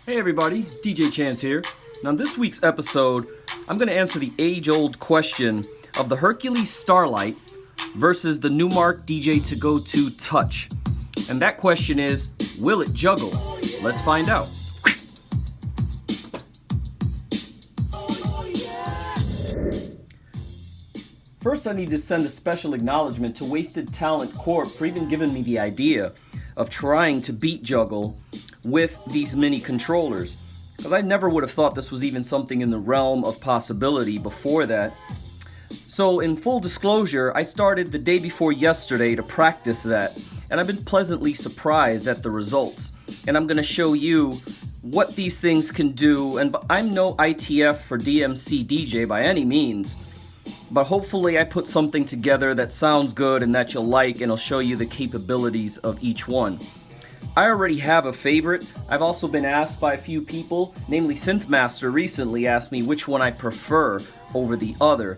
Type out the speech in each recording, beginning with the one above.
Hey everybody, DJ Chance here. Now in this week's episode, I'm going to answer the age-old question of the Hercules Starlight versus the Numark DJ To Go To Touch. And that question is, will it juggle? Let's find out. First, I need to send a special acknowledgement to Wasted Talent Corp for even giving me the idea of trying to beat juggle with these mini controllers, because I never would have thought this was even something in the realm of possibility before that. So in full disclosure, I started the day before yesterday to practice that, and I've been pleasantly surprised at the results. And I'm going to show you what these things can do, and I'm no ITF for DMC DJ by any means, but hopefully I put something together that sounds good and that you'll like, and I'll show you the capabilities of each one. I already have a favorite. I've also been asked by a few people, namely Synthmaster recently asked me which one I prefer over the other.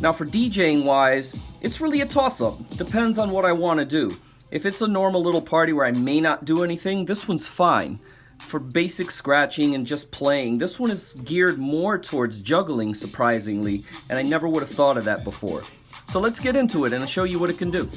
Now for DJing wise, it's really a toss-up. Depends on what I want to do. If it's a normal little party where I may not do anything, this one's fine. For basic scratching and just playing, this one is geared more towards juggling, surprisingly, and I never would have thought of that before. So let's get into it and I'll show you what it can do.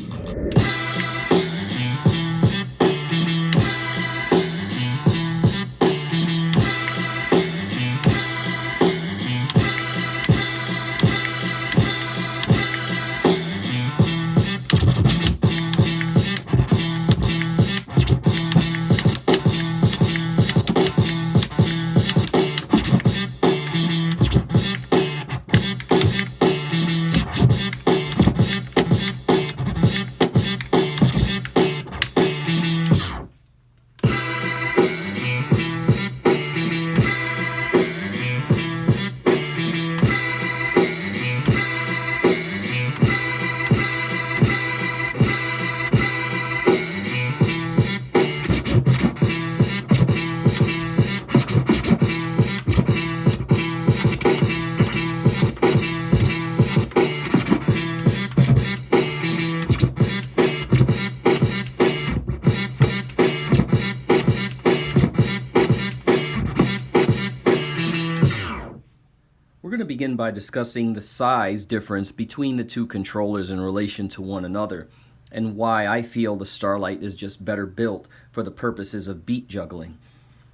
We're going to begin by discussing the size difference between the two controllers in relation to one another, and why I feel the Starlight is just better built for the purposes of beat juggling.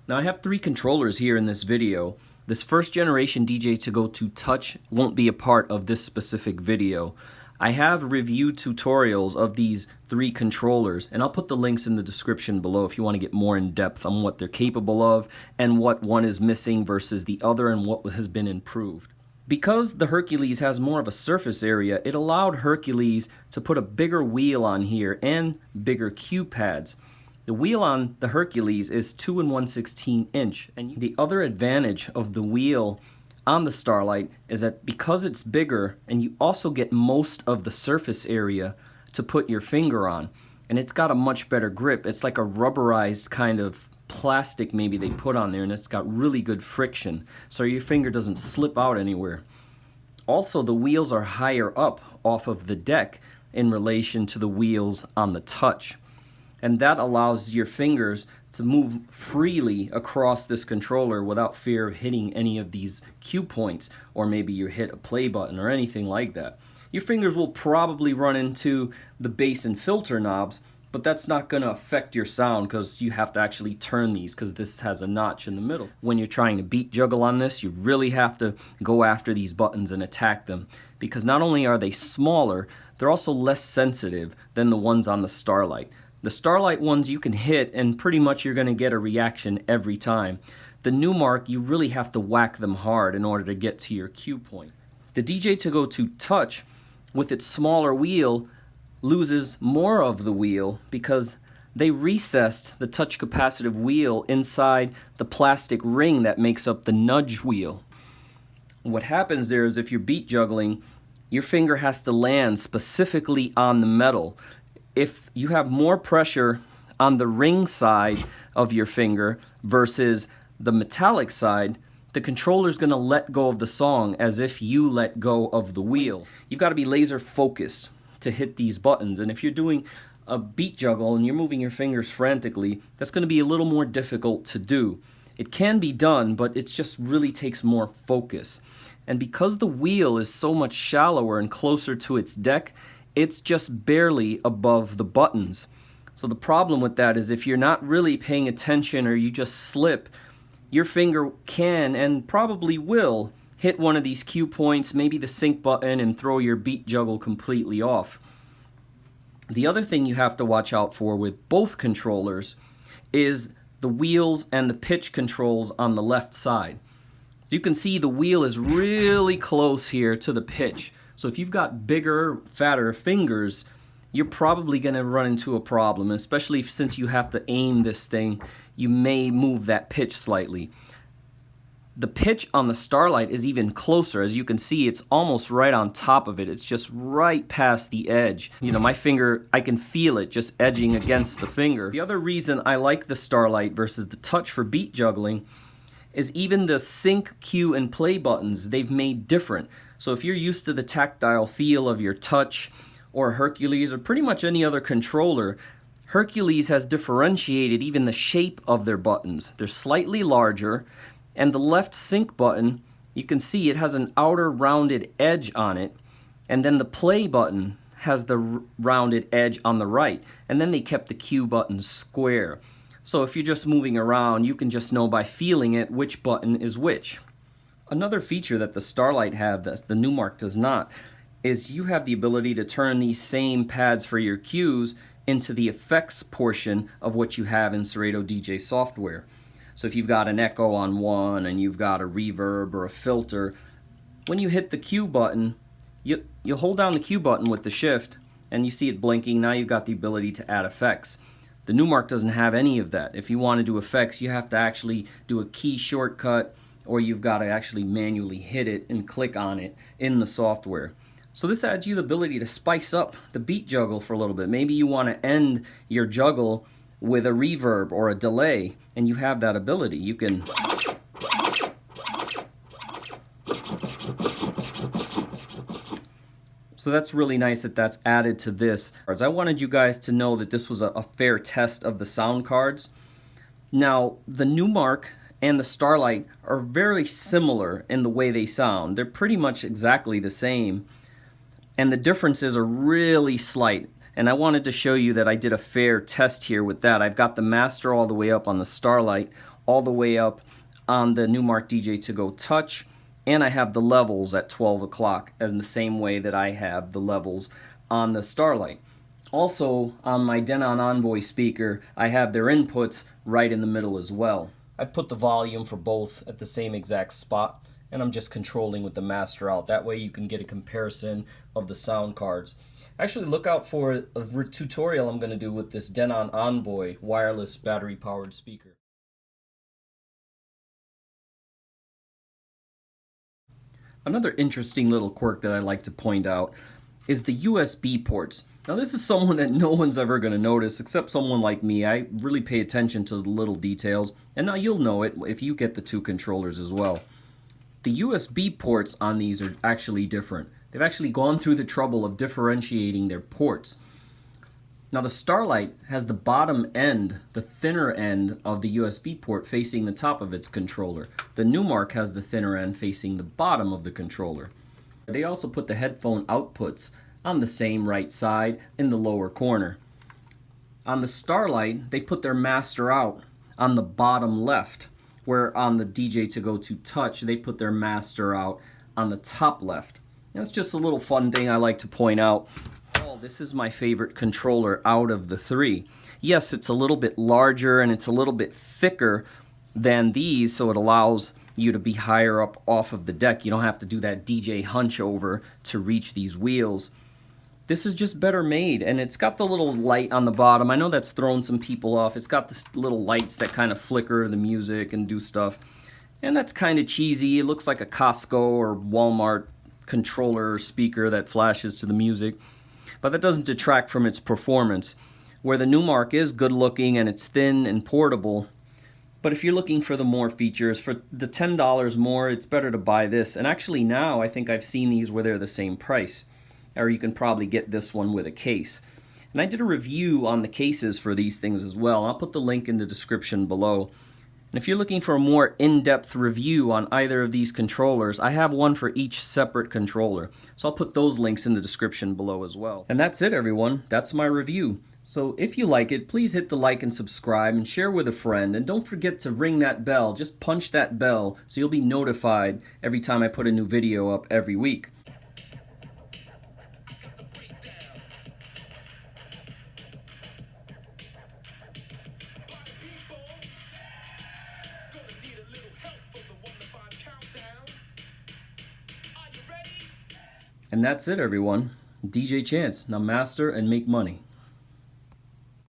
Now I have three controllers here in this video. This first generation DJ To Go To Touch won't be a part of this specific video. I have review tutorials of these three controllers, and I'll put the links in the description below if you want to get more in depth on what they're capable of and what one is missing versus the other and what has been improved. Because the Hercules has more of a surface area, it allowed Hercules to put a bigger wheel on here and bigger cue pads. The wheel on the Hercules is 2 1/16 inch, and the other advantage of the wheel on the Starlight is that because it's bigger, and you also get most of the surface area to put your finger on, and it's got a much better grip. It's like a rubberized kind of plastic maybe they put on there, and it's got really good friction, so your finger doesn't slip out anywhere. Also, the wheels are higher up off of the deck in relation to the wheels on the Touch, and that allows your fingers to move freely across this controller without fear of hitting any of these cue points, or maybe you hit a play button or anything like that. Your fingers will probably run into the bass and filter knobs, but that's not going to affect your sound because you have to actually turn these because this has a notch in the middle. When you're trying to beat juggle on this, you really have to go after these buttons and attack them, because not only are they smaller, they're also less sensitive than the ones on the Starlight. The Starlight ones you can hit and pretty much you're going to get a reaction every time. The Numark, you really have to whack them hard in order to get to your cue point. The DJ To Go To Touch, with its smaller wheel, loses more of the wheel because they recessed the touch capacitive wheel inside the plastic ring that makes up the nudge wheel. What happens there is if you're beat juggling, your finger has to land specifically on the metal. If you have more pressure on the ring side of your finger versus the metallic side, the controller's going to let go of the song as if you let go of the wheel. You've got to be laser focused to hit these buttons, and if you're doing a beat juggle and you're moving your fingers frantically, that's going to be a little more difficult to do. It can be done, but it just really takes more focus. And because the wheel is so much shallower and closer to its deck, it's just barely above the buttons. So the problem with that is if you're not really paying attention or you just slip, your finger can and probably will hit one of these cue points, maybe the sync button, and throw your beat juggle completely off. The other thing you have to watch out for with both controllers is the wheels and the pitch controls on the left side. You can see the wheel is really close here to the pitch. So if you've got bigger, fatter fingers, you're probably going to run into a problem, especially since you have to aim this thing. You may move that pitch slightly. The pitch on the Starlight is even closer. As you can see, it's almost right on top of it. It's just right past the edge. You know, my finger, I can feel it just edging against the finger. The other reason I like the Starlight versus the Touch for beat juggling is even the sync, cue, and play buttons they've made different. So if you're used to the tactile feel of your Touch or Hercules or pretty much any other controller, Hercules has differentiated even the shape of their buttons. They're slightly larger, and the left sync button, you can see it has an outer rounded edge on it, and then the play button has the rounded edge on the right, and then they kept the cue button square. So if you're just moving around, you can just know by feeling it which button is which. Another feature that the Starlight have that the Numark does not is you have the ability to turn these same pads for your cues into the effects portion of what you have in Serato DJ software. So if you've got an echo on one and you've got a reverb or a filter, when you hit the cue button, you hold down the cue button with the shift and you see it blinking. Now you've got the ability to add effects. The Numark doesn't have any of that. If you want to do effects, you have to actually do a key shortcut, or you've got to actually manually hit it and click on it in the software. So this adds you the ability to spice up the beat juggle for a little bit. Maybe you want to end your juggle with a reverb or a delay, and you have that ability. You can So that's really nice that that's added to this. I wanted you guys to know that this was a fair test of the sound cards. Now, the Numark and the Starlight are very similar in the way they sound. They're pretty much exactly the same, and the differences are really slight. And I wanted to show you that I did a fair test here with that. I've got the master all the way up on the Starlight, all the way up on the Numark DJ To Go Touch, and I have the levels at 12 o'clock in the same way that I have the levels on the Starlight. Also, on my Denon Envoy speaker, I have their inputs right in the middle as well. I put the volume for both at the same exact spot, and I'm just controlling with the master out. That way you can get a comparison of the sound cards. Actually, look out for a tutorial I'm going to do with this Denon Envoy wireless battery-powered speaker. Another interesting little quirk that I like to point out is the USB ports. Now this is someone that no one's ever going to notice except someone like me. I really pay attention to the little details, and now you'll know it if you get the two controllers as well. The USB ports on these are actually different. They've actually gone through the trouble of differentiating their ports. Now the Starlight has the bottom end, the thinner end of the USB port facing the top of its controller. The Numark has the thinner end facing the bottom of the controller. They also put the headphone outputs on the same right side in the lower corner. On the Starlight, they put their master out on the bottom left, where on the DJ To Go To Touch, they put their master out on the top left. That's just a little fun thing I like to point out. Oh, this is my favorite controller out of the three. Yes, it's a little bit larger and it's a little bit thicker than these, so it allows you to be higher up off of the deck. You don't have to do that DJ hunch over to reach these wheels. This is just better made, and it's got the little light on the bottom. I know that's thrown some people off. It's got this little lights that kind of flicker the music and do stuff. And that's kind of cheesy. It looks like a Costco or Walmart controller or speaker that flashes to the music. But that doesn't detract from its performance. Where the Numark is good looking and it's thin and portable. But if you're looking for the more features, for the $10 more, it's better to buy this. And actually now, I think I've seen these where they're the same price. Or you can probably get this one with a case. And I did a review on the cases for these things as well. I'll put the link in the description below. And if you're looking for a more in-depth review on either of these controllers, I have one for each separate controller. So I'll put those links in the description below as well. And that's it, everyone. That's my review. So if you like it, please hit the like and subscribe and share with a friend. And don't forget to ring that bell. Just punch that bell so you'll be notified every time I put a new video up every week. And that's it, everyone. DJ Chance. Now master and make money.